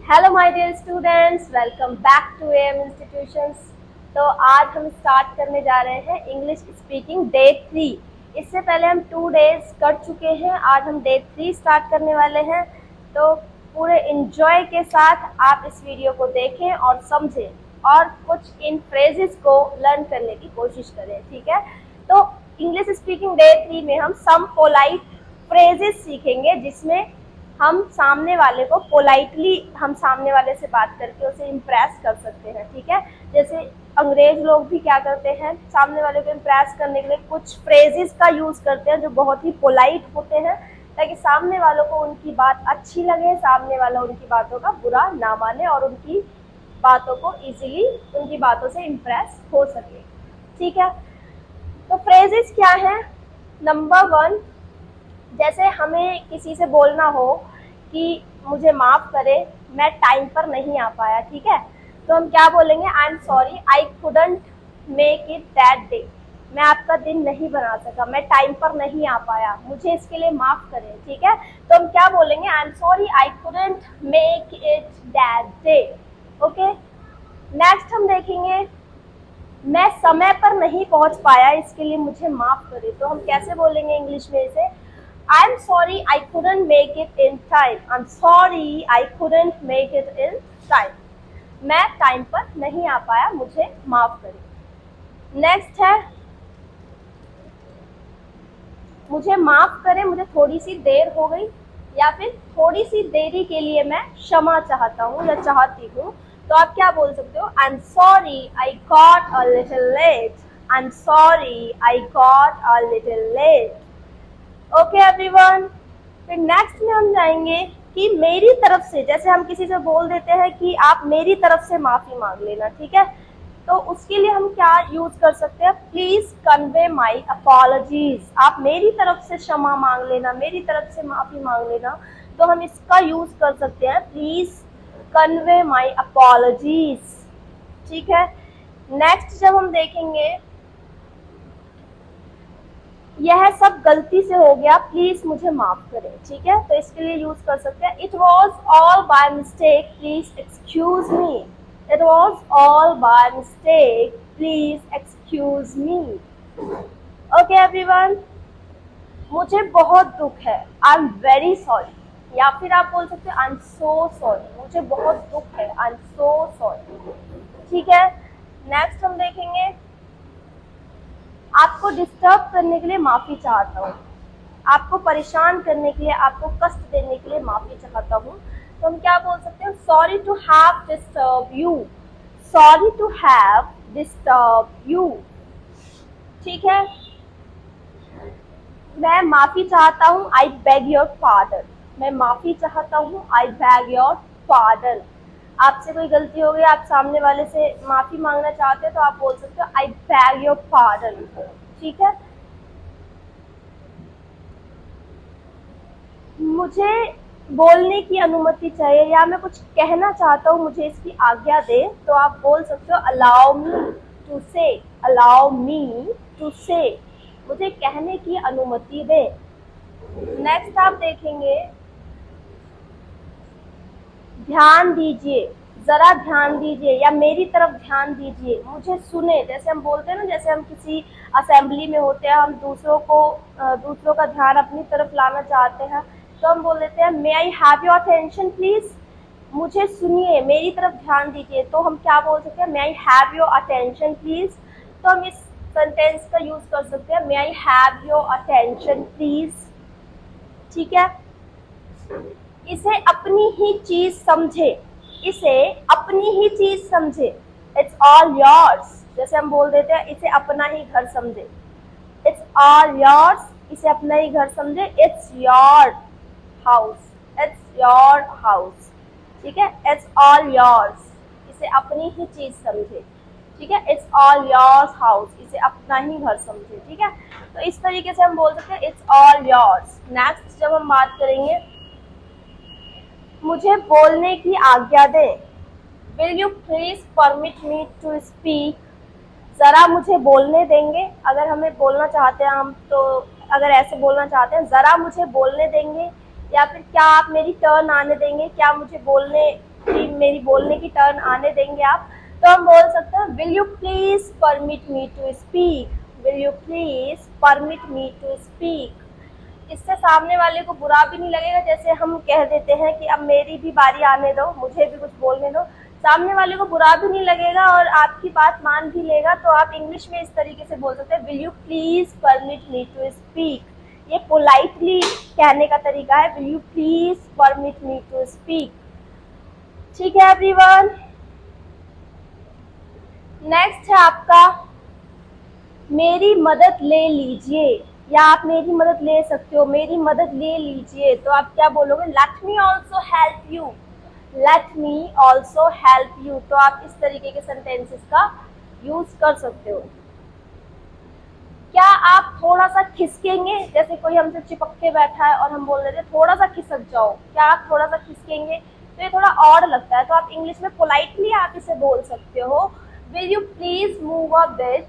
Hello my dear students, welcome back to M institutions. तो आज हम स्टार्ट करने जा रहे हैं इंग्लिश स्पीकिंग डे 3। इससे पहले हम 2 डेज कर चुके हैं, आज हम डे 3 स्टार्ट करने वाले हैं। तो पूरे इंजॉय के साथ आप इस वीडियो को देखें और समझें और कुछ इन फ्रेजेस को लर्न करने की कोशिश करें, ठीक है। तो इंग्लिश स्पीकिंग डे 3 में हम सम पोलाइट फ्रेजेस सीखेंगे, जिसमें हम सामने वाले को पोलाइटली हम सामने वाले से बात करके उसे इम्प्रेस कर सकते हैं, ठीक है। जैसे अंग्रेज लोग भी क्या करते हैं, सामने वाले को इम्प्रेस करने के लिए कुछ फ्रेजेस का यूज करते हैं जो बहुत ही पोलाइट होते हैं, ताकि सामने वालों को उनकी बात अच्छी लगे, सामने वाला उनकी बातों का बुरा ना माने और उनकी बातों को इजीली उनकी बातों से इम्प्रेस हो सके, ठीक है। तो फ्रेजेस क्या है? नंबर 1, जैसे हमें किसी से बोलना हो कि मुझे माफ़ करे, मैं टाइम पर नहीं आ पाया, ठीक है। तो हम क्या बोलेंगे? आई am sorry, I couldn't make it that day. मैं आपका दिन नहीं बना सका, मैं टाइम पर नहीं आ पाया, मुझे इसके लिए माफ़ करें, ठीक है। तो हम क्या बोलेंगे? आई am sorry, I couldn't make it that day. Okay, next हम देखेंगे, मैं समय पर नहीं पहुंच पाया, इसके लिए मुझे माफ़ करें। तो हम कैसे बोलेंगे इंग्लिश में इसे? I'm sorry I couldn't make it in time. I'm sorry I couldn't make it in time. मैं टाइम पर नहीं आ पाया, मुझे माफ करें। नेक्स्ट है, मुझे माफ करें, मुझे थोड़ी सी देर हो गई, या फिर थोड़ी सी देरी के लिए मैं क्षमा चाहता हूँ या चाहती हूँ। तो आप क्या बोल सकते हो? I am sorry I got a little late. I am sorry I got a little late. Okay everyone, फिर नेक्स्ट में हम जाएंगे कि मेरी तरफ से, जैसे हम किसी से बोल देते हैं कि आप मेरी तरफ से माफी मांग लेना, ठीक है। तो उसके लिए हम क्या यूज कर सकते हैं? Please convey my apologies. आप मेरी तरफ से क्षमा मांग लेना, मेरी तरफ से माफी मांग लेना। तो हम इसका यूज कर सकते हैं, प्लीज कन्वे माई अपॉलजीज, ठीक है। नेक्स्ट जब हम देखेंगे, यह सब गलती से हो गया, प्लीज मुझे माफ करें, ठीक है। तो इसके लिए यूज कर सकते हैं, it was all by mistake, please excuse me. It was all by mistake, please excuse me. Okay everyone, मुझे बहुत दुख है, आई एम वेरी सॉरी। या फिर आप बोल सकते हैं आई एम सो सॉरी, मुझे बहुत दुख है, आई एम सो सॉरी, ठीक है। नेक्स्ट हम देखेंगे, आपको डिस्टर्ब करने के लिए माफी चाहता हूँ, आपको परेशान करने के लिए, आपको कष्ट देने के लिए माफी चाहता हूँ। तो हम क्या बोल सकते हैं? Sorry to have disturb you. Sorry to have disturb you, ठीक है। मैं माफी चाहता हूँ, आई बेग योर पार्डन। मैं माफी चाहता हूँ, आई बेग योर पार्डन। आपसे कोई गलती हो गई, आप सामने वाले से माफी मांगना चाहते हैं, तो आप बोल सकते हो आई बेग योर पार्डन, ठीक है। मुझे बोलने की अनुमति चाहिए, या मैं कुछ कहना चाहता हूँ, मुझे इसकी आज्ञा दे। तो आप बोल सकते हो अलाउ मी टू से। अलाउ मी टू से, मुझे कहने की अनुमति दे। नेक्स्ट आप देखेंगे, ध्यान दीजिए, जरा ध्यान दीजिए, या मेरी तरफ ध्यान दीजिए, मुझे सुने। जैसे हम बोलते हैं ना, जैसे हम किसी असेंबली में होते हैं, हम दूसरों का ध्यान अपनी तरफ लाना चाहते हैं, तो हम बोल देते हैं may I have your attention please. मुझे सुनिए, मेरी तरफ ध्यान दीजिए। तो हम क्या बोल सकते हैं? May I have your attention please. तो हम इस सेंटेंस का यूज कर सकते हैं, may I have your attention please, ठीक है। इसे अपनी ही चीज समझे, इसे अपनी ही चीज समझे। It's all yours. जैसे हम बोल देते हैं इसे अपना ही घर समझे, इट्स ऑल योर्स, इसे अपना ही घर समझे। It's your house, it's your house, ठीक है। इट्स ऑल योर्स, इसे अपनी ही चीज समझे, ठीक है। इट्स ऑल योर्स हाउस, इसे अपना ही घर समझे, ठीक है। तो इस तरीके से हम बोल सकते हैं इट्स ऑल योर्स। नेक्स्ट जब हम बात करेंगे, मुझे बोलने की आज्ञा दें। Will you please permit me to speak. जरा मुझे बोलने देंगे। अगर हमें बोलना चाहते हैं हम, तो अगर ऐसे बोलना चाहते हैं, जरा मुझे बोलने देंगे, या फिर क्या आप मेरी टर्न आने देंगे, क्या मुझे बोलने कि मेरी बोलने की टर्न आने देंगे आप, तो हम बोल सकते हैं will you please permit me to speak, will you please permit me to speak. इससे सामने वाले को बुरा भी नहीं लगेगा, जैसे हम कह देते हैं कि अब मेरी भी बारी आने दो, मुझे भी कुछ बोलने दो, सामने वाले को बुरा भी नहीं लगेगा और आपकी बात मान भी लेगा। तो आप इंग्लिश में इस तरीके से बोल सकते हैं will you please permit me to speak. ये पोलाइटली कहने का तरीका है, will you please permit me to speak. ठीक है एवरीवन। नेक्स्ट है आपका मेरी मदद ले लीजिए, या आप मेरी मदद ले सकते हो, मेरी मदद ले लीजिए। तो आप क्या बोलोगे, let me also help you, let me also help you. तो आप इस तरीके के सेंटेंसेस का यूज कर सकते हो। क्या आप थोड़ा सा खिसकेंगे, जैसे कोई हमसे चिपक के बैठा है और हम बोल रहे थे थोड़ा सा खिसक जाओ, क्या आप थोड़ा सा खिसकेंगे, तो ये थोड़ा ऑड लगता है। तो आप इंग्लिश में पोलाइटली आप इसे बोल सकते हो will you please move a bit,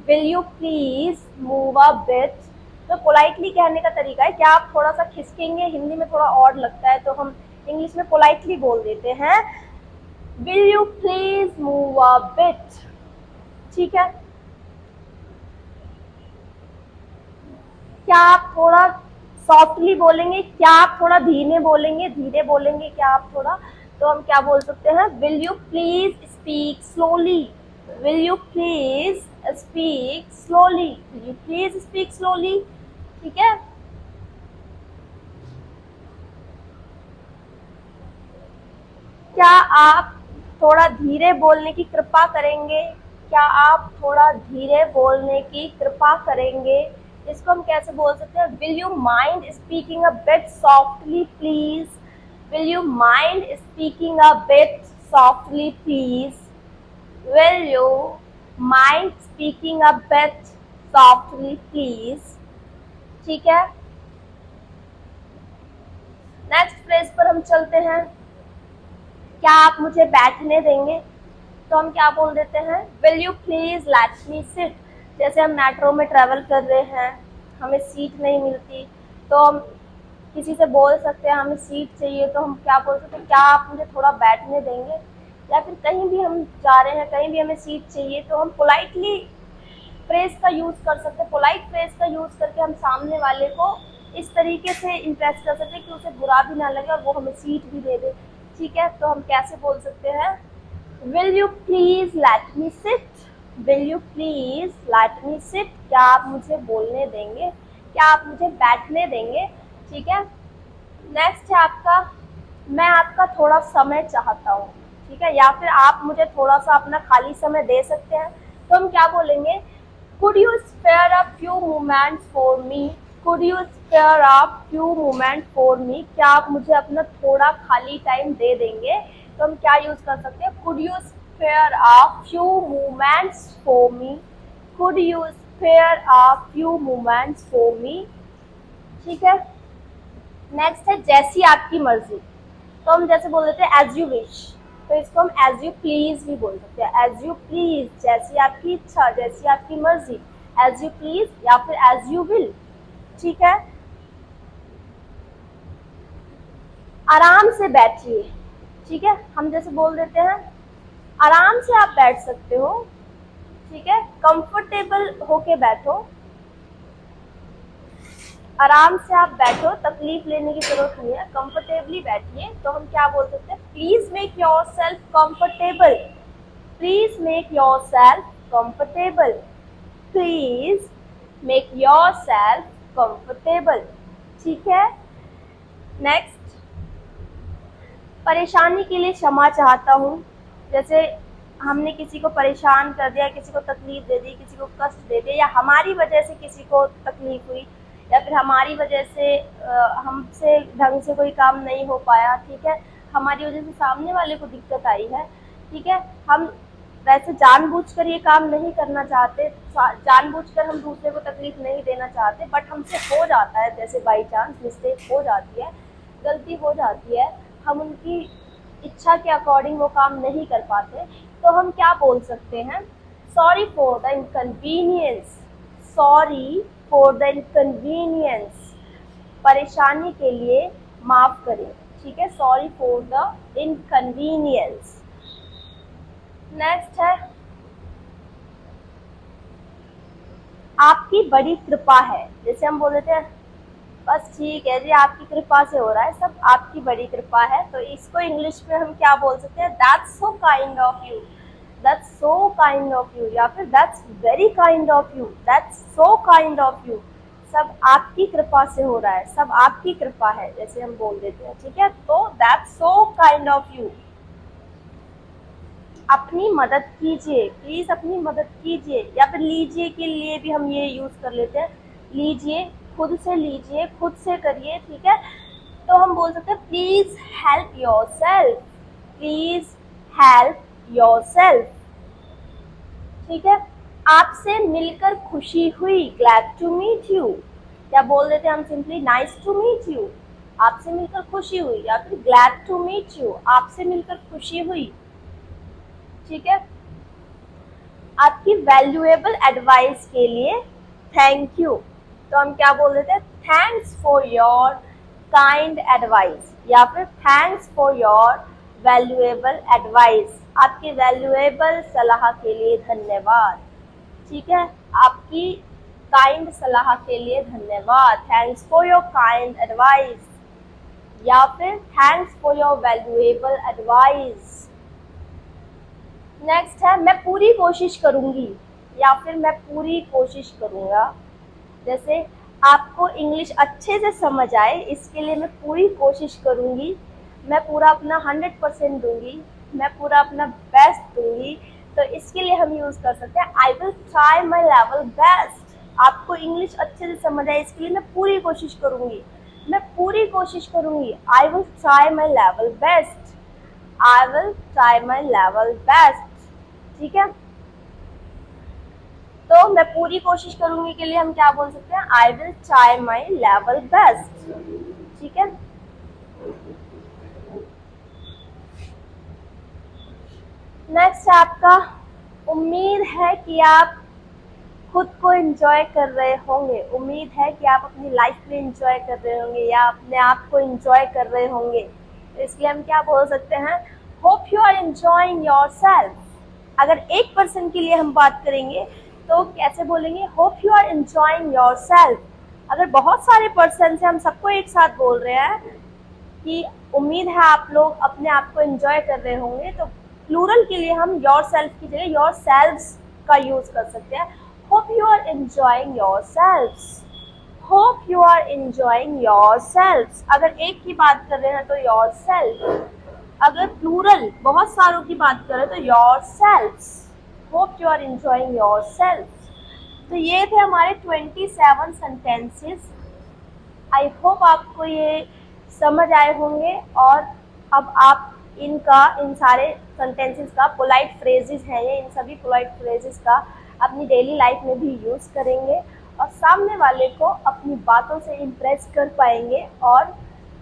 will you please move a bit. तो पोलाइटली कहने का तरीका है क्या आप थोड़ा सा खिसकेंगे, हिंदी में थोड़ा ऑड लगता है तो हम इंग्लिश में पोलाइटली बोल देते हैं will you please move a bit. ठीक है। क्या आप थोड़ा सॉफ्टली बोलेंगे, क्या आप थोड़ा धीरे बोलेंगे, धीरे बोलेंगे क्या आप थोड़ा, तो हम क्या बोल सकते हैं will you please speak slowly, will you please speak slowly, will you please speak slowly. ठीक है। क्या आप थोड़ा धीरे बोलने की कृपा करेंगे, क्या आप थोड़ा धीरे बोलने की कृपा करेंगे। इसको हम कैसे बोल सकते हैं will you mind speaking a bit softly please, will you mind speaking a bit softly please, will you mind speaking a bit softly please. ठीक है। नेक्स्ट फ्रेज पर हम चलते हैं, क्या आप मुझे बैठने देंगे। तो हम क्या बोल देते हैं will you please let me sit. जैसे हम मेट्रो में ट्रेवल कर रहे हैं, हमें सीट नहीं मिलती, तो हम किसी से बोल सकते हैं हमें सीट चाहिए, तो हम क्या बोल सकते हैं क्या आप मुझे थोड़ा बैठने देंगे। या फिर कहीं भी हम जा रहे हैं, कहीं भी हमें सीट चाहिए, तो हम पोलाइटली फ्रेज का यूज कर सकते हैं, पोलाइट फ्रेज का यूज करके हम सामने वाले को इस तरीके से इम्प्रेस कर सकते हैं कि उसे बुरा भी ना लगे और वो हमें सीट भी दे दे। ठीक है। तो हम कैसे बोल सकते हैं will you please let me sit, will you please let me sit. क्या आप मुझे बोलने देंगे, क्या आप मुझे बैठने देंगे। ठीक है। नेक्स्ट है आपका मैं आपका थोड़ा समय चाहता हूँ। ठीक है। या फिर आप मुझे थोड़ा सा अपना खाली समय दे सकते हैं, तो हम क्या बोलेंगे could you spare a few moments for me, could you spare a few moment for me. क्या आप मुझे अपना थोड़ा खाली टाइम दे देंगे। तो हम क्या यूज कर सकते हैं could you spare a few moments for me, could you spare a few moments for me. ठीक है। नेक्स्ट है जैसी आपकी मर्जी। तो हम जैसे बोल देते हैं एज यू विश, तो इसको हम एज यू प्लीज भी बोल सकते हैं, एज यू प्लीज, जैसी आपकी इच्छा, जैसी आपकी मर्जी, एज यू प्लीज या फिर एज यू विल। ठीक है। आराम से बैठिए। ठीक है। हम जैसे बोल देते हैं आराम से आप बैठ सकते हो। ठीक है। कंफर्टेबल होके बैठो, आराम से आप बैठो, तकलीफ लेने की जरूरत नहीं है, कंफर्टेबली बैठिए। तो हम क्या बोल सकते हैं please make your self comfortable, please make your self comfortable, please make your self comfortable. ठीक है। नेक्स्ट परेशानी के लिए क्षमा चाहता हूँ। जैसे हमने किसी को परेशान कर दिया, किसी को तकलीफ दे दी, किसी को कष्ट दे दिया, या हमारी वजह से किसी को तकलीफ हुई, या फिर हमारी वजह से हमसे ढंग से कोई काम नहीं हो पाया। ठीक है। हमारी वजह से सामने वाले को दिक्कत आई है। ठीक है। हम वैसे जानबूझकर ये काम नहीं करना चाहते, जानबूझकर हम दूसरे को तकलीफ नहीं देना चाहते, बट हमसे हो जाता है, जैसे बाई चांस मिस्टेक हो जाती है, गलती हो जाती है, हम उनकी इच्छा के अकॉर्डिंग वो काम नहीं कर पाते। तो हम क्या बोल सकते हैं sorry for the inconvenience, sorry for the inconvenience, परेशानी के लिए माफ करें। ठीक है, sorry for the inconvenience. Next है आपकी बड़ी कृपा है। जैसे हम बोल देते हैं बस ठीक है जी, आपकी कृपा से हो रहा है सब, आपकी बड़ी कृपा है, तो इसको इंग्लिश में हम क्या बोल सकते हैं, that's so kind of you, that's so kind of you, या फिर that's very kind of you, that's so kind of you. सब आपकी कृपा से हो रहा है, सब आपकी कृपा है, जैसे हम बोल देते हैं, ठीक है। तो that's so kind of you. अपनी मदद कीजिए, प्लीज अपनी मदद कीजिए, या फिर लीजिए के लिए भी हम ये यूज कर लेते हैं, लीजिए, खुद से लीजिए, खुद से करिए, ठीक है। तो हम बोल सकते हैं please help your self, please help your self, ठीक है। आपसे मिलकर खुशी हुई, ग्लैड टू मीट यू, या बोल देते हैं हम simply nice to meet you, आपसे मिलकर खुशी हुई, या फिर ग्लैड टू मीट यू, आपसे मिलकर खुशी हुई, ठीक है। आपकी वैल्यूएबल एडवाइस के लिए थैंक यू, तो हम क्या बोल देते हैं, thanks for your kind advice, या फिर thanks for your valuable advice, आपकी वैल्यूएबल सलाह के लिए धन्यवाद, ठीक है। आपकी काइंड सलाह के लिए धन्यवाद, thanks for your kind advice, या फिर thanks for your valuable advice. Next है मैं पूरी कोशिश करूंगी, या फिर मैं पूरी कोशिश करूंगा। जैसे आपको इंग्लिश अच्छे से समझ आए, इसके लिए मैं पूरी कोशिश करूंगी, मैं पूरा अपना 100% दूंगी, मैं पूरा अपना बेस्ट दूंगी, तो इसके लिए हम यूज कर सकते हैं I will try my level best. आपको इंग्लिश अच्छे से समझ आए, इसके लिए मैं पूरी कोशिश करूंगी, मैं पूरी कोशिश करूंगी, I will try my level best, I will try my level best, ठीक है। तो मैं पूरी कोशिश करूंगी के लिए हम क्या बोल सकते हैं, I will try my level best, ठीक है। नेक्स्ट है आपका उम्मीद है कि आप खुद को एंजॉय कर रहे होंगे, उम्मीद है कि आप अपनी लाइफ में एंजॉय कर रहे होंगे, या अपने आप को एंजॉय कर रहे होंगे, तो इसलिए हम क्या बोल सकते हैं, hope you are enjoying yourself. अगर 1% के लिए हम बात करेंगे तो कैसे बोलेंगे, hope you are enjoying yourself. अगर बहुत सारे पर्सन से हम सबको एक साथ बोल रहे हैं कि उम्मीद है आप लोग अपने आप को एंजॉय कर रहे होंगे, तो प्लूरल के लिए हम योर सेल्फ की जगह योर सेल्व्स का यूज कर सकते हैं, hope you are enjoying yourselves, hope you are enjoying yourselves. अगर एक की बात कर रहे हैं तो योर सेल्फ, अगर प्लूरल बहुत सारों की बात करें तो yourselves, hope you are enjoying yourself. तो ये थे हमारे 27 सेंटेंसेस। आई होप आपको ये समझ आए होंगे, और अब आप इन सारे सेंटेंसेस का पोलाइट फ्रेजेस हैं ये, इन सभी पोलाइट फ्रेजेस का अपनी डेली लाइफ में भी यूज़ करेंगे, और सामने वाले को अपनी बातों से इम्प्रेस कर पाएंगे, और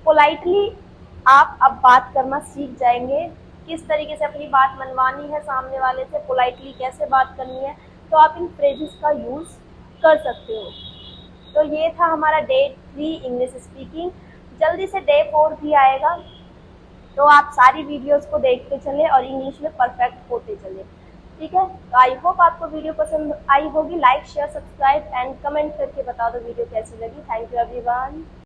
पोलाइटली आप अब बात करना सीख जाएंगे, किस तरीके से अपनी बात मनवानी है सामने वाले से, पोलाइटली कैसे बात करनी है, तो आप इन फ्रेजेस का यूज़ कर सकते हो। तो ये था हमारा डे 3 इंग्लिश स्पीकिंग। जल्दी से डे 4 भी आएगा, तो आप सारी वीडियोस को देखते चले और इंग्लिश में परफेक्ट होते चले, ठीक है। तो आई होप आपको वीडियो पसंद आई होगी। Like share subscribe and comment करके बता दो वीडियो कैसी लगी। Thank you everyone.